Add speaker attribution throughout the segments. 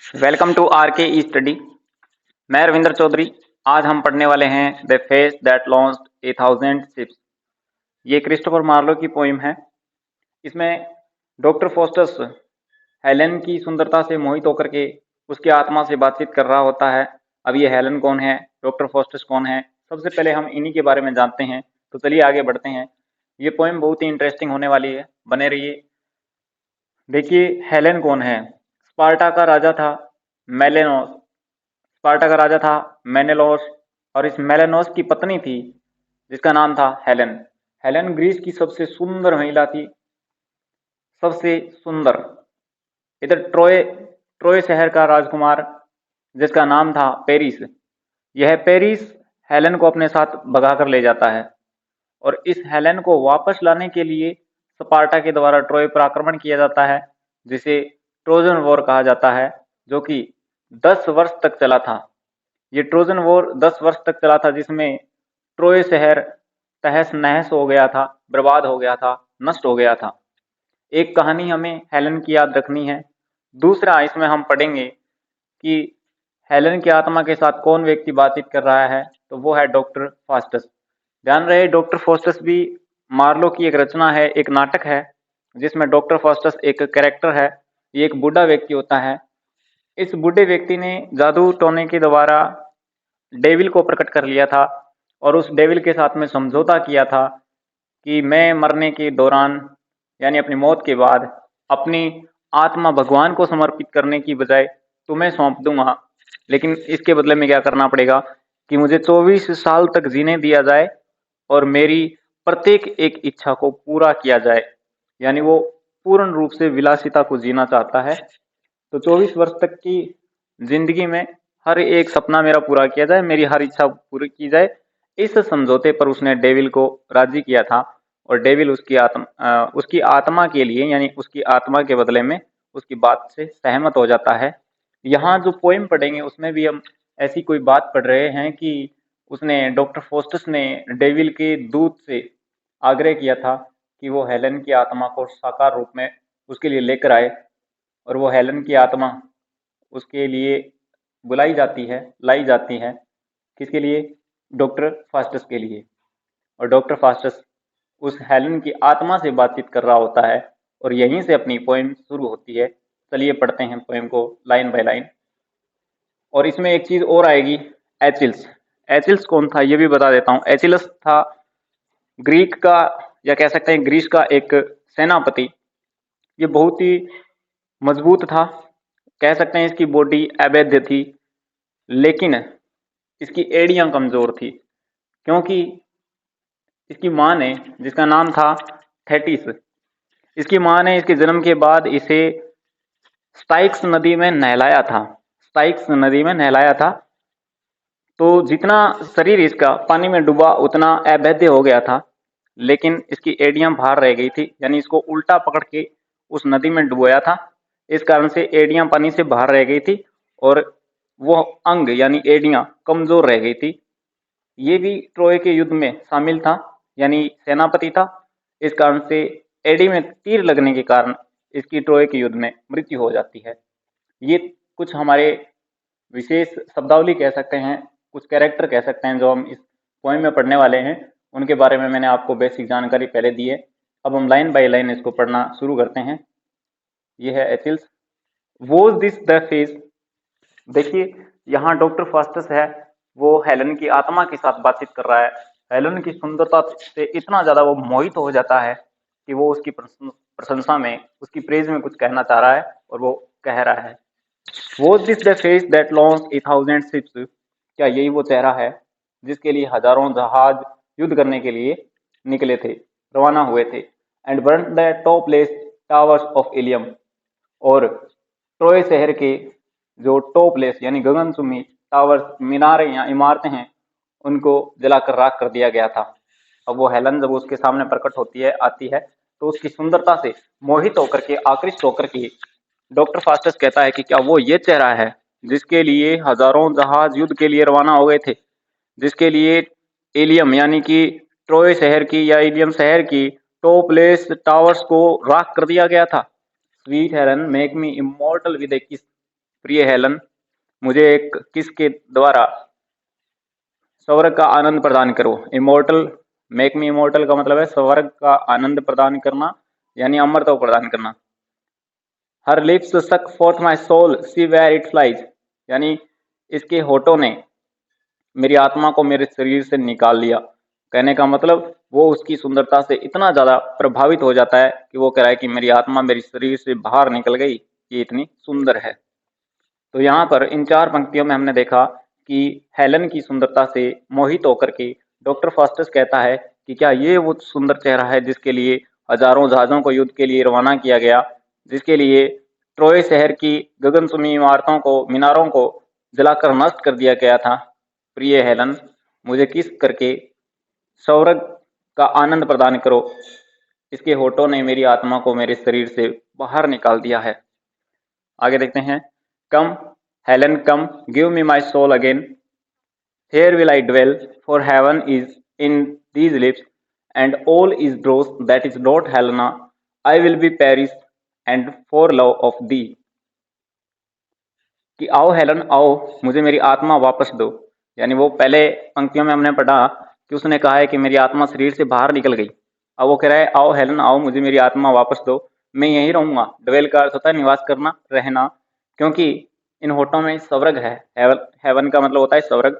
Speaker 1: Welcome to are के ई study. मैं रविंद्र चौधरी। आज हम पढ़ने वाले हैं the face that launched A thousand ships. ये क्रिस्टोफर मार्लो की पोइम है। इसमें डॉक्टर फोस्टस हेलेन की सुंदरता से मोहित होकर के उसकी आत्मा से बातचीत कर रहा होता है। अब ये हेलेन कौन है, डॉक्टर फोस्टस कौन है, सबसे पहले हम इन्हीं के बारे में जानते हैं। तो चलिए आगे बढ़ते हैं। ये पोइम बहुत ही इंटरेस्टिंग होने वाली है, बने रहिए। देखिए हेलेन कौन है। स्पार्टा का राजा था मेलेनोस। स्पार्टा का राजा था मेनेलोस, और इस मेलेनोस की पत्नी थी जिसका नाम था हेलेन। हेलेन ग्रीस की सबसे सुंदर महिला थी, सबसे सुंदर। इधर ट्रोय ट्रोय शहर का राजकुमार जिसका नाम था पेरिस। यह पेरिस हेलेन को अपने साथ भगा कर ले जाता है, और इस हेलेन को वापस लाने के लिए स्पार्टा के द्वारा ट्रोय पर आक्रमण किया जाता है, जिसे ट्रोजन वॉर कहा जाता है, जो कि 10 वर्ष तक चला था। ये ट्रोजन वॉर 10 वर्ष तक चला था, जिसमें ट्रोय शहर तहस नहस हो गया था, बर्बाद हो गया था, नष्ट हो गया था। एक कहानी हमें हेलेन की याद रखनी है। दूसरा, इसमें हम पढ़ेंगे कि हेलेन की आत्मा के साथ कौन व्यक्ति बातचीत कर रहा है, तो वो है डॉक्टर फास्टस। ध्यान रहे, डॉक्टर फास्टस भी मार्लो की एक रचना है, एक नाटक है, जिसमें डॉक्टर फास्टस एक कैरेक्टर है। ये एक बूढ़ा व्यक्ति होता है। इस बूढ़े व्यक्ति ने जादू टोने के द्वारा डेविल को प्रकट कर लिया था, और उस डेविल के साथ में समझौता किया था कि मैं मरने के दौरान, यानी अपनी मौत के बाद, अपनी आत्मा भगवान को समर्पित करने की बजाय तुम्हें सौंप दूंगा, लेकिन इसके बदले में क्या करना पड़ेगा कि मुझे 24 साल तक जीने दिया जाए और मेरी प्रत्येक एक इच्छा को पूरा किया जाए। यानी वो पूर्ण रूप से विलासिता को जीना चाहता है। तो 24 वर्ष तक की जिंदगी में हर एक सपना मेरा पूरा किया जाए, मेरी हर इच्छा पूरी की जाए। इस समझौते पर उसने डेविल को राजी किया था, और डेविल उसकी आत्मा के लिए, यानी उसकी आत्मा के बदले में उसकी बात से सहमत हो जाता है। यहाँ जो पोएम पढ़ेंगे उसमें भी हम ऐसी कोई बात पढ़ रहे हैं कि उसने, डॉक्टर फोस्टस ने डेविल के दूत से आग्रह किया था कि वो हेलेन की आत्मा को साकार रूप में उसके लिए लेकर आए, और वो हेलेन की आत्मा उसके लिए बुलाई जाती है, लाई जाती है। किसके लिए? डॉक्टर फास्टस के लिए। और डॉक्टर फास्टस उस हेलेन की आत्मा से बातचीत कर रहा होता है, और यहीं से अपनी पोएम शुरू होती है। चलिए पढ़ते हैं पोएम को लाइन बाय लाइन। और इसमें एक चीज और आएगी, एचिल्स। एचिल्स कौन था ये भी बता देता हूँ। एचिलस था ग्रीक का, या कह सकते हैं ग्रीस का एक सेनापति। ये बहुत ही मजबूत था, कह सकते हैं इसकी बॉडी अवैध थी, लेकिन इसकी एड़ियां कमजोर थी, क्योंकि इसकी माँ ने, जिसका नाम था थेटिस, इसकी माँ ने इसके जन्म के बाद इसे स्टाइक्स नदी में नहलाया था। स्टाइक्स नदी में नहलाया था, तो जितना शरीर इसका पानी में डूबा उतना अवैध हो गया था, लेकिन इसकी एड़ियां बाहर रह गई थी, यानी इसको उल्टा पकड़ के उस नदी में डुबोया था। इस कारण से एड़ियां पानी से बाहर रह गई थी, और वो अंग यानी एड़ियां कमजोर रह गई थी। ये भी ट्रोय के युद्ध में शामिल था, यानी सेनापति था। इस कारण से एड़ी में तीर लगने के कारण इसकी ट्रोय के युद्ध में मृत्यु हो जाती है। ये कुछ हमारे विशेष शब्दावली कह सकते हैं, कुछ कैरेक्टर कह सकते हैं जो हम इस पोएम में पढ़ने वाले हैं, उनके बारे में मैंने आपको बेसिक जानकारी पहले दी है। अब हम लाइन बाय लाइन इसको पढ़ना शुरू करते हैं। ये है Achilles. Was this the face. देखिए यहाँ डॉक्टर फास्टस है, वो हेलेन की आत्मा के साथ बातचीत कर रहा है। हेलेन की सुंदरता से इतना ज्यादा वो मोहित हो जाता है कि वो उसकी प्रशंसा में, उसकी प्रेज में कुछ कहना चाह रहा है, और वो कह रहा है, was this the face that launched A thousand ships. क्या यही वो चेहरा है जिसके लिए हजारों जहाज युद्ध करने के लिए निकले थे, रवाना हुए थे। And burn the topless towers of Ilium. और ट्रोय शहर के जो टॉपलेस यानी गगनचुंबी टावर्स, मीनारें या इमारतें हैं, उनको जलाकर राख कर दिया गया था। अब वो हेलन जब उसके सामने प्रकट होती है, आती है, तो उसकी सुंदरता से मोहित होकर के, आकृष्ट होकर के डॉक्टर फास्टस कहता है कि क्या वो ये चेहरा है जिसके लिए हजारों जहाज युद्ध के लिए रवाना हो गए थे, जिसके लिए एलियम यानी कि ट्रोय शहर की या इलियम शहर की टॉपलेस टावर्स को राख कर दिया गया था। Sweet Helen make me immortal with a kiss. प्रिय हेलन, मुझे एक किस के द्वारा स्वर्ग का आनंद प्रदान करो। इमोर्टल, मेक मी इमोर्टल का मतलब है स्वर्ग का आनंद प्रदान करना, यानी अमरता को प्रदान करना। Her lips suck forth my soul, see where it flies, यानी इसके होठों ने मेरी आत्मा को मेरे शरीर से निकाल लिया। कहने का मतलब वो उसकी सुंदरता से इतना ज्यादा प्रभावित हो जाता है कि वो कह रहा है कि मेरी आत्मा मेरी शरीर से बाहर निकल गई, ये इतनी सुंदर है। तो यहाँ पर इन 4 पंक्तियों में हमने देखा कि हेलन की सुंदरता से मोहित होकर के डॉक्टर फास्टस कहता है कि क्या ये वो सुंदर चेहरा है जिसके लिए हजारों जहाजों को युद्ध के लिए रवाना किया गया, जिसके लिए ट्रोय शहर की गगनचुंबी इमारतों को, मीनारों को जलाकर नष्ट कर दिया गया था। प्रिय हेलन, मुझे किस करके स्वर्ग का आनंद प्रदान करो, इसके होठों ने मेरी आत्मा को मेरे शरीर से बाहर निकाल दिया है। आगे देखते हैं। Come Helen come, give me my soul again, here will I dwell, for heaven is in these lips, and all is dross that is not Helena. I will be Paris, and for love of thee. कि आओ Helen आओ, मुझे मेरी आत्मा वापस दो। यानी वो पहले पंक्तियों में हमने पढ़ा कि उसने कहा है कि मेरी आत्मा शरीर से बाहर निकल गई। अब वो कह रहा है आओ हेलन आओ, मुझे मेरी आत्मा वापस दो, मैं यहीं रहूंगा। ड्वेल का अर्थ होता है निवास करना, रहना, क्योंकि इन होठों में स्वर्ग है। हेवन का मतलब होता है स्वर्ग।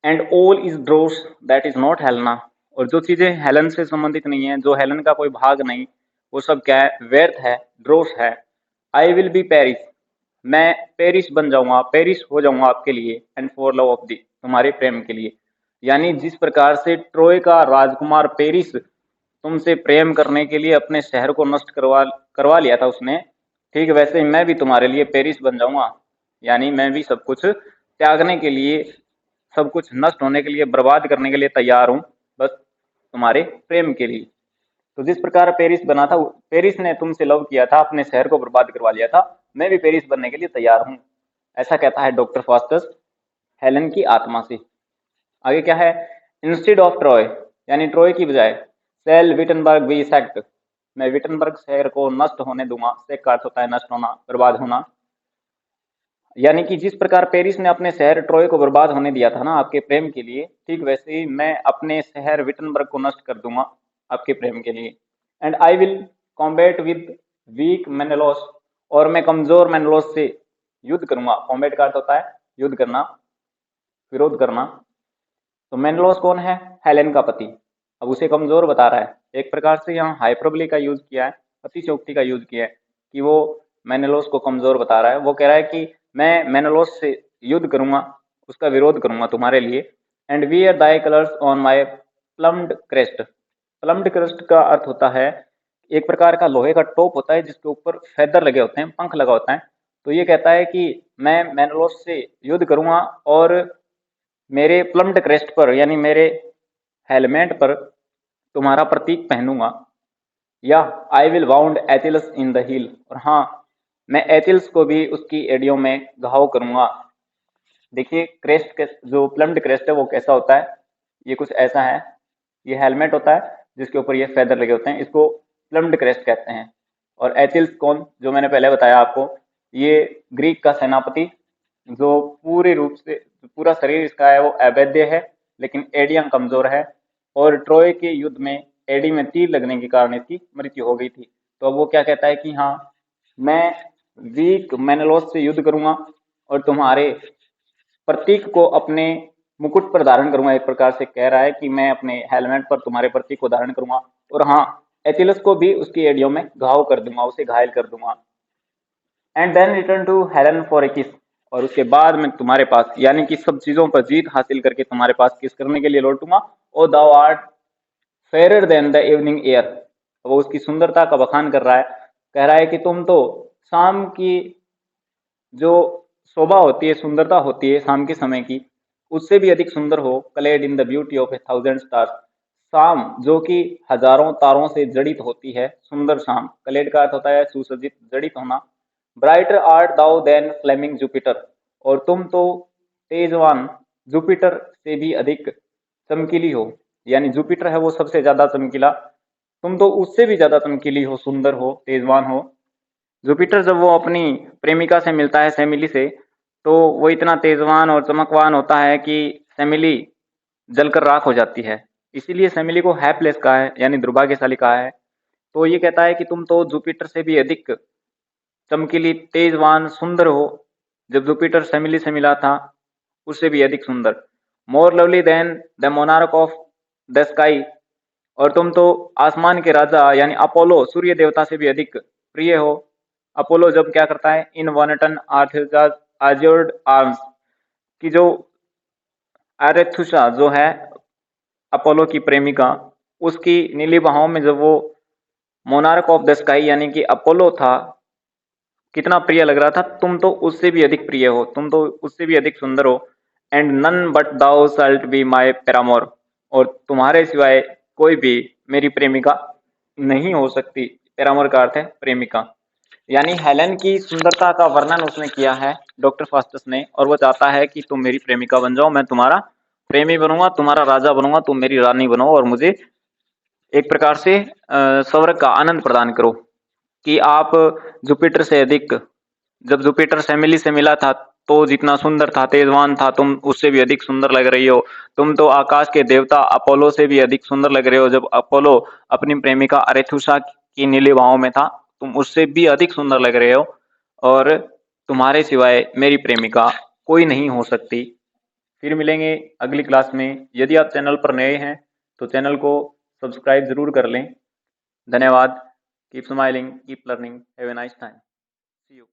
Speaker 1: And all is ड्रोस that is not Helena, और जो चीजें हेलन से संबंधित नहीं है, जो हेलन का कोई भाग नहीं, वो सब क्या है, व्यर्थ है, ड्रोस है। आई विल बी पेरिस, मैं पेरिस बन जाऊंगा, पेरिस हो जाऊंगा आपके लिए, and for love of the, तुम्हारे प्रेम के लिए। यानी जिस प्रकार से ट्रोय का राजकुमार पेरिस तुमसे प्रेम करने के लिए अपने शहर को नष्ट करवा लिया था उसने, ठीक वैसे ही मैं भी तुम्हारे लिए पेरिस बन जाऊंगा। यानी मैं भी सब कुछ त्यागने के लिए, सब कुछ नष्ट होने के लिए, बर्बाद करने के लिए तैयार हूं, बस तुम्हारे प्रेम के लिए। तो जिस प्रकार पेरिस बना था, पेरिस ने तुमसे लव किया था, अपने शहर को बर्बाद करवा लिया था, मैं भी पेरिस बनने के लिए तैयार हूं। ऐसा कहता है डॉक्टर फास्टस हेलन की आत्मा से। आगे क्या है, इंस्टेड ऑफ ट्रॉय, यानी ट्रॉय की बजाय सेल विटनबर्ग बी सेक्ट, मैं विटनबर्ग शहर को नष्ट होने दूंगा। सेक का अर्थ होता है नष्ट होना, बर्बाद होना। यानी कि जिस प्रकार पेरिस ने अपने शहर ट्रॉय को बर्बाद होने दिया था ना आपके प्रेम के लिए, ठीक वैसे ही मैं अपने शहर विटनबर्ग को नष्ट कर दूंगा आपके प्रेम के लिए। And I will combat with weak Menelaus, और मैं कमजोर मेनेलोस से युद्ध करूंगा। कॉम्बैट का अर्थ होता है युद्ध करना, विरोध करना। तो मेनेलोस कौन है, हेलेन का पति। अब उसे कमजोर बता रहा है। एक प्रकार से यहाँ हाइपरबोली का यूज किया है, अतिशयोक्ति का यूज किया है कि वो मेनेलोस को कमजोर बता रहा है। वो कह रहा है कि मैं मेनेलोस से युद्ध करूंगा, उसका विरोध करूंगा तुम्हारे लिए। And wear thy colours on my plumed crest, plumed crest का अर्थ होता है एक प्रकार का लोहे का टोप होता है जिसके ऊपर फेदर लगे होते हैं, पंख लगा होता है। तो ये कहता है कि मैं मेनेलोस से युद्ध करूंगा और मेरे प्लम्ड क्रेस्ट पर, यानी मेरे हेलमेट पर तुम्हारा प्रतीक पहनूंगा। या I will wound Achilles in the heel, और हाँ मैं एथिल्स को भी उसकी एडियो में घाव करूंगा। देखिए क्रेस्ट के, जो प्लम्ड क्रेस्ट है वो कैसा होता है, ये कुछ ऐसा है। ये हेलमेट होता है जिसके ऊपर ये फेदर लगे होते हैं, इसको प्लम्ड क्रेस्ट कहते हैं। और एथिल्स कौन, जो मैंने पहले बताया आपको, ये ग्रीक का सेनापति, जो पूरे रूप से पूरा शरीर इसका है वो अवैध है, लेकिन एडियां कमजोर है। और ट्रोय के युद्ध में एडी में तीर लगने के कारण इसकी मृत्यु हो गई थी। तो अब वो क्या कहता है कि हाँ मैं वीक मेनेलोस से युद्ध करूंगा और तुम्हारे प्रतीक को अपने मुकुट पर धारण करूंगा। एक प्रकार से कह रहा है कि मैं अपने हेलमेट पर तुम्हारे प्रतीक को धारण करूंगा, और हाँ एथिलस को भी उसकी एडियो में घाव कर दूंगा, उसे घायल कर दूंगा। And then return to Helen for a kiss, और उसके बाद मैं तुम्हारे पास, यानी कि सब चीजों पर जीत हासिल करके तुम्हारे पास किस करने के लिए लौटूंगा। O thou art fair than the evening air, वो उसकी सुंदरता का बखान कर रहा है, कह रहा है कि तुम तो शाम की जो शोभा होती है, सुंदरता होती है शाम के समय की, उससे भी अधिक सुंदर हो। Clad in the beauty of a thousand stars, शाम जो कि हजारों तारों से जड़ित होती है, सुंदर शाम। क्लेड का अर्थ होता है सुसज्जित, जड़ित होना। Brighter art thou than flaming Jupiter, और तुम तो तेजवान जुपिटर से भी अधिक चमकीली हो। यानी जुपिटर है वो सबसे ज्यादा चमकीला, तुम तो उससे भी ज्यादा चमकीली हो, सुंदर हो, तेजवान हो। जुपिटर जब वो अपनी प्रेमिका से मिलता है, सेमिली से, तो वो इतना तेजवान और चमकवान होता है कि सेमिली जलकर राख हो जाती है। इसीलिए सेमिली को हैपलेस कहा है, यानी दुर्भाग्यशाली कहा है। तो ये कहता है कि तुम तो जुपिटर से भी अधिक चमकीली, तेजवान, सुंदर हो। जब जुपिटर सेमिली से मिला था, उससे भी अधिक सुंदर। More lovely than the monarch of the sky. और तुम तो आसमान के राजा यानी अपोलो, सूर्य देवता से भी अधिक प्रिय हो। अपोलो जब क्या करता है, इन वनटन आर्थ्यूजाज आजोर्ड आर्म्स, की जो एरेथुसा जो है अपोलो की प्रेमिका, उसकी नीली बाहों में जब वो मोनार्क ऑफ द स्काई यानी कि अपोलो था, कितना प्रिय लग रहा था। तुम तो उससे भी अधिक प्रिय हो, तुम तो उससे भी अधिक सुंदर हो। And none but thou shalt be my paramour. और तुम्हारे सिवाय कोई भी मेरी प्रेमिका नहीं हो सकती। पैरामोर का अर्थ है प्रेमिका। यानी हेलेन की सुंदरता का वर्णन उसने किया है, डॉक्टर फास्टस ने, और वो चाहता है कि तुम मेरी प्रेमिका बन जाओ, मैं तुम्हारा प्रेमी बनूंगा, तुम्हारा राजा बनूंगा, तुम मेरी रानी बनो और मुझे एक प्रकार से स्वर्ग का आनंद प्रदान करो। कि आप जुपिटर से अधिक, जब जुपिटर फैमिली से मिला था तो जितना सुंदर था, तेजवान था, तुम उससे भी अधिक सुंदर लग रही हो। तुम तो आकाश के देवता अपोलो से भी अधिक सुंदर लग रहे हो। जब अपोलो अपनी प्रेमिका अरेथुसा की नीली बाहों में था, तुम उससे भी अधिक सुंदर लग रहे हो। और तुम्हारे सिवाय मेरी प्रेमिका कोई नहीं हो सकती। फिर मिलेंगे अगली क्लास में। यदि आप चैनल पर नए हैं तो चैनल को सब्सक्राइब जरूर कर लें। धन्यवाद। Keep smiling, keep learning, have a nice time. See you.